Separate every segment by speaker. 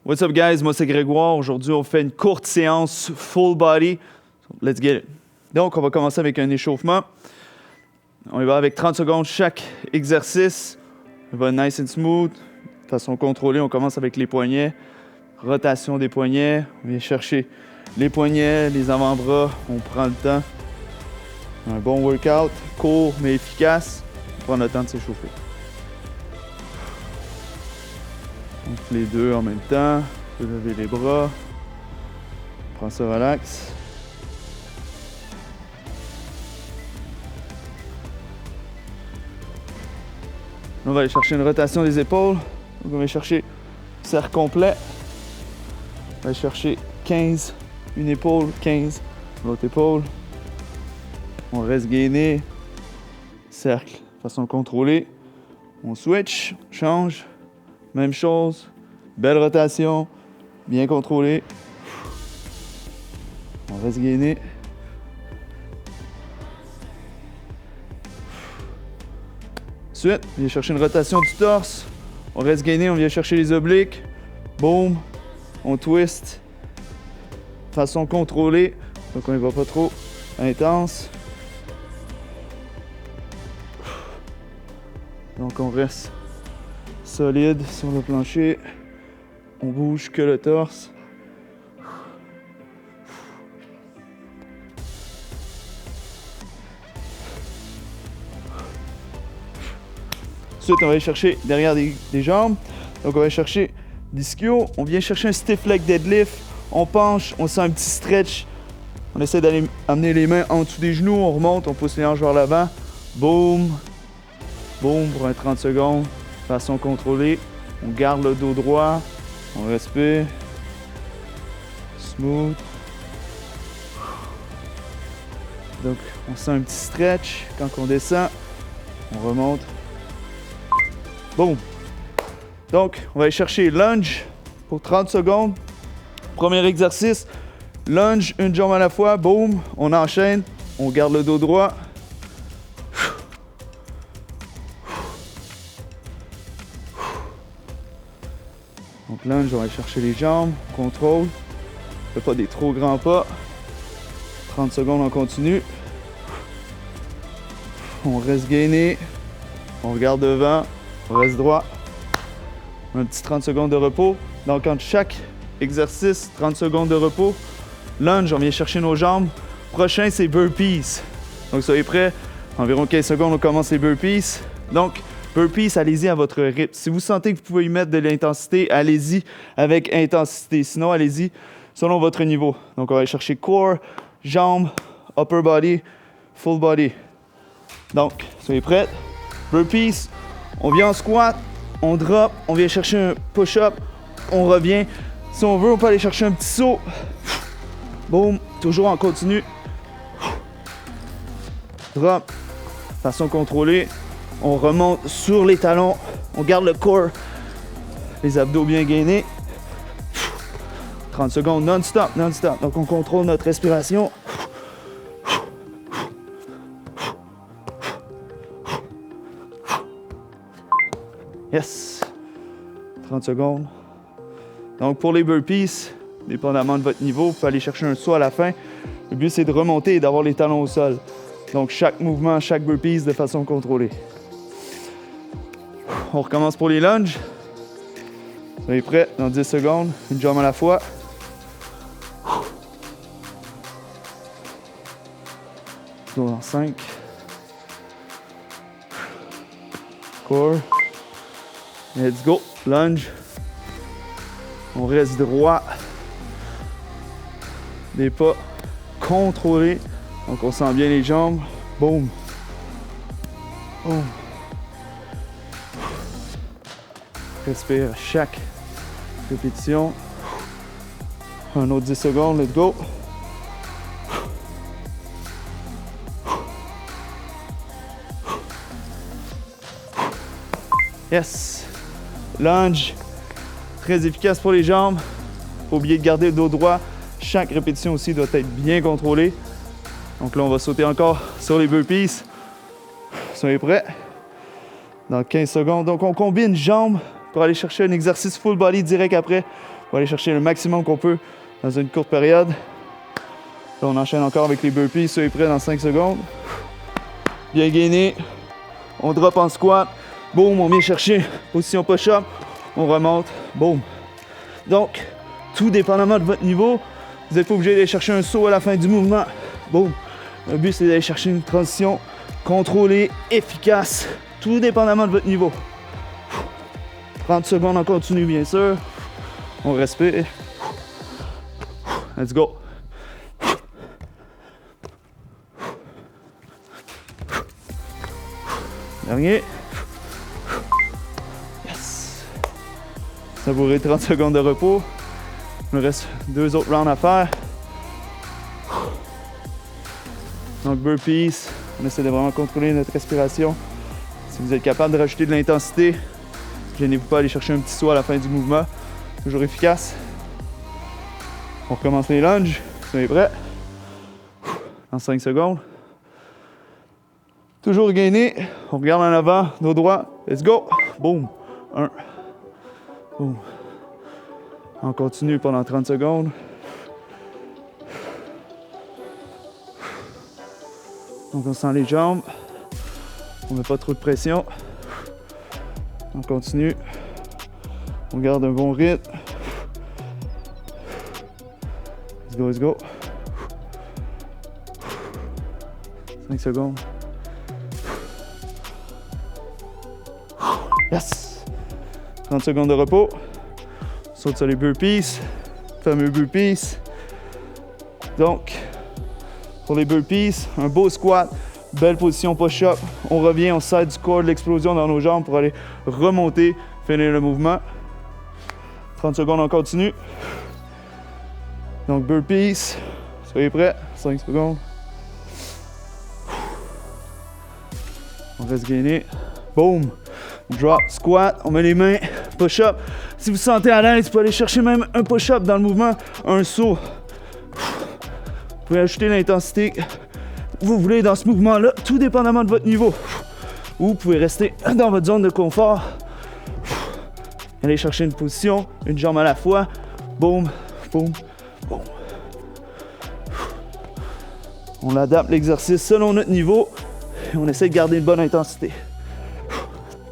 Speaker 1: What's up guys, moi c'est Grégoire. Aujourd'hui on fait une courte séance full body. Let's get it. Donc on va commencer avec un échauffement. On y va avec 30 secondes chaque exercice. On va nice and smooth, de façon contrôlée. On commence avec les poignets. Rotation des poignets. On vient chercher les poignets, les avant-bras. On prend le temps. Un bon workout, court mais efficace. On prend le temps de s'échauffer. Donc les deux en même temps, vous levez les bras, prends ça relax. On va aller chercher une rotation des épaules. Donc on va chercher cercle complet. On va aller chercher 15, une épaule, 15, l'autre épaule. On reste gainé, cercle, façon contrôlée. On switch, change. Même chose, belle rotation, bien contrôlé. On reste gainé. Ensuite, on vient chercher une rotation du torse. On reste gainé, on vient chercher les obliques. Boum, on twist. Façon contrôlée, donc on ne va pas trop intense. Donc on reste solide sur le plancher. On bouge que le torse. Ensuite, on va aller chercher derrière des jambes. Donc, on va chercher d'ischio. On vient chercher un stiff leg deadlift. On penche, on sent un petit stretch. On essaie d'aller amener les mains en dessous des genoux. On remonte, on pousse les hanches vers l'avant. Boum. Boum pour un 30 secondes. Façon contrôlée. On garde le dos droit. On respire. Smooth. Donc, on sent un petit stretch. Quand on descend, on remonte. Boum. Donc, on va aller chercher lunge pour 30 secondes. Premier exercice. Lunge, une jambe à la fois. Boum. On enchaîne. On garde le dos droit. Donc lunge, on va aller chercher les jambes, contrôle. On ne fait pas des trop grands pas. 30 secondes, on continue. On reste gainé. On regarde devant. On reste droit. Un petit 30 secondes de repos. Donc entre chaque exercice, 30 secondes de repos. Lunge, on vient chercher nos jambes. Prochain, c'est burpees. Donc soyez prêts. Environ 15 secondes, on commence les burpees. Donc, burpees, allez-y à votre rythme. Si vous sentez que vous pouvez y mettre de l'intensité, allez-y avec intensité. Sinon, allez-y selon votre niveau. Donc, on va aller chercher core, jambes, upper body, full body. Donc, soyez prêts. Burpees, on vient en squat, on drop, on vient chercher un push-up, on revient. Si on veut, on peut aller chercher un petit saut. Boum, toujours en continu. Drop, façon contrôlée. On remonte sur les talons, on garde le core, les abdos bien gainés. 30 secondes non-stop, non-stop. Donc on contrôle notre respiration. Yes. 30 secondes. Donc pour les burpees, dépendamment de votre niveau, vous pouvez aller chercher un saut à la fin. Le but c'est de remonter et d'avoir les talons au sol. Donc chaque mouvement, chaque burpees de façon contrôlée. On recommence pour les lunges. Vous êtes prêts? Dans 10 secondes, une jambe à la fois. Dans 5. Core. Let's go. Lunge. On reste droit. Des pas contrôlés. Donc on sent bien les jambes. Boum. Boum. Respire à chaque répétition. Un autre 10 secondes, let's go. Yes. Lunge. Très efficace pour les jambes. Faut oublier de garder le dos droit. Chaque répétition aussi doit être bien contrôlée. Donc là, on va sauter encore sur les burpees. Soyez prêts. Dans 15 secondes. Donc on combine jambes pour aller chercher un exercice full body direct après. va aller chercher le maximum qu'on peut dans une courte période. Là, on enchaîne encore avec les burpees. Soyez prêts dans 5 secondes. Bien gainé. On drop en squat. Boum, on vient chercher position push-up. On remonte. Boum. Donc, tout dépendamment de votre niveau, vous n'êtes pas obligé d'aller chercher un saut à la fin du mouvement. Boum. Le but, c'est d'aller chercher une transition contrôlée, efficace, tout dépendamment de votre niveau. 30 secondes en continu, bien sûr. On respire. Let's go. Dernier. Yes. Savourez 30 secondes de repos. Il me reste 2 autres rounds à faire. Donc burpees, on essaie de vraiment contrôler notre respiration. Si vous êtes capable de rajouter de l'intensité, gênez-vous pas à aller chercher un petit saut à la fin du mouvement. Toujours efficace. On recommence les lunges. Soyez prêts. En 5 secondes. Toujours gainé. On regarde en avant, dos droit. Let's go. Boom. 1. Boom. On continue pendant 30 secondes. Donc on sent les jambes. On ne met pas trop de pression. On continue. On garde un bon rythme. Let's go, let's go. 5 secondes. Yes! 30 secondes de repos. On saute sur les burpees. Fameux burpees. Donc, pour les burpees, un beau squat, belle position push-up. On revient, on sert du corps, de l'explosion dans nos jambes pour aller remonter, finir le mouvement. 30 secondes, on continue. Donc, burpees. Soyez prêts. 5 secondes. On reste gainé. Boom! Drop, squat, on met les mains, push-up. Si vous vous sentez à l'aise, vous pouvez aller chercher même un push-up dans le mouvement, un saut. Vous pouvez ajouter l'intensité que vous voulez dans ce mouvement-là, tout dépendamment de votre niveau. Ou vous pouvez rester dans votre zone de confort. Allez chercher une position, une jambe à la fois. Boum, boum, boum. On adapte l'exercice selon notre niveau et on essaie de garder une bonne intensité.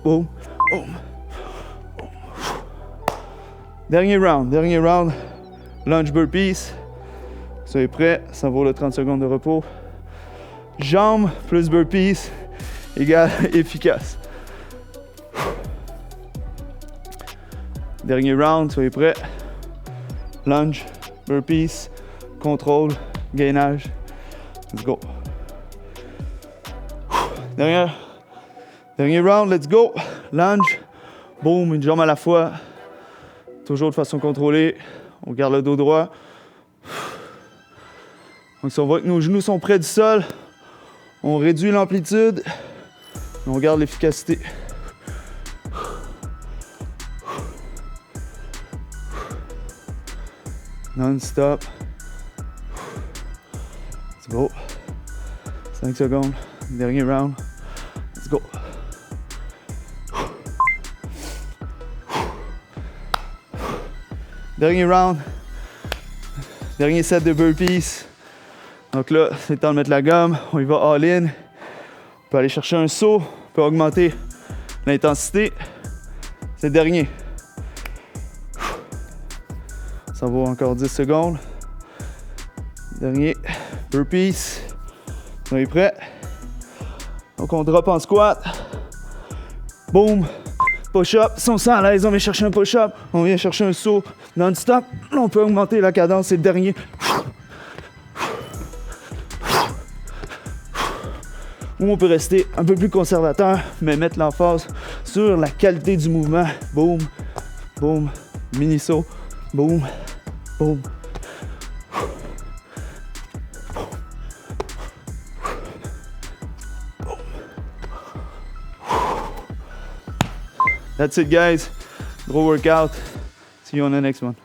Speaker 1: Boum, boum, boum. Dernier round. Lunge burpees. Soyez prêts, ça vaut le 30 secondes de repos. Jambes plus burpees égale efficace. Dernier round, soyez prêts. Lunge, burpees, contrôle, gainage. Let's go. Dernier round, let's go. Lunge, boum, une jambe à la fois. Toujours de façon contrôlée. On garde le dos droit. Donc si on voit que nos genoux sont près du sol, on réduit l'amplitude et on garde l'efficacité. Non-stop. Let's go. 5 secondes. Dernier round. Let's go. Dernier round. Dernier set de burpees. Donc là, c'est le temps de mettre la gomme. On y va all-in. On peut aller chercher un saut. On peut augmenter l'intensité. C'est le dernier. Ça vaut encore 10 secondes. Dernier. Burpees. On est prêt. Donc on drop en squat. Boom. Push-up. Si on sent à l'aise, on vient chercher un push-up. On vient chercher un saut non-stop. Là, on peut augmenter la cadence. C'est le dernier. Ou on peut rester un peu plus conservateur, mais mettre l'emphase sur la qualité du mouvement. Boum, boum, mini saut, boum, boum. That's it, guys. Gros workout. See you on the next one.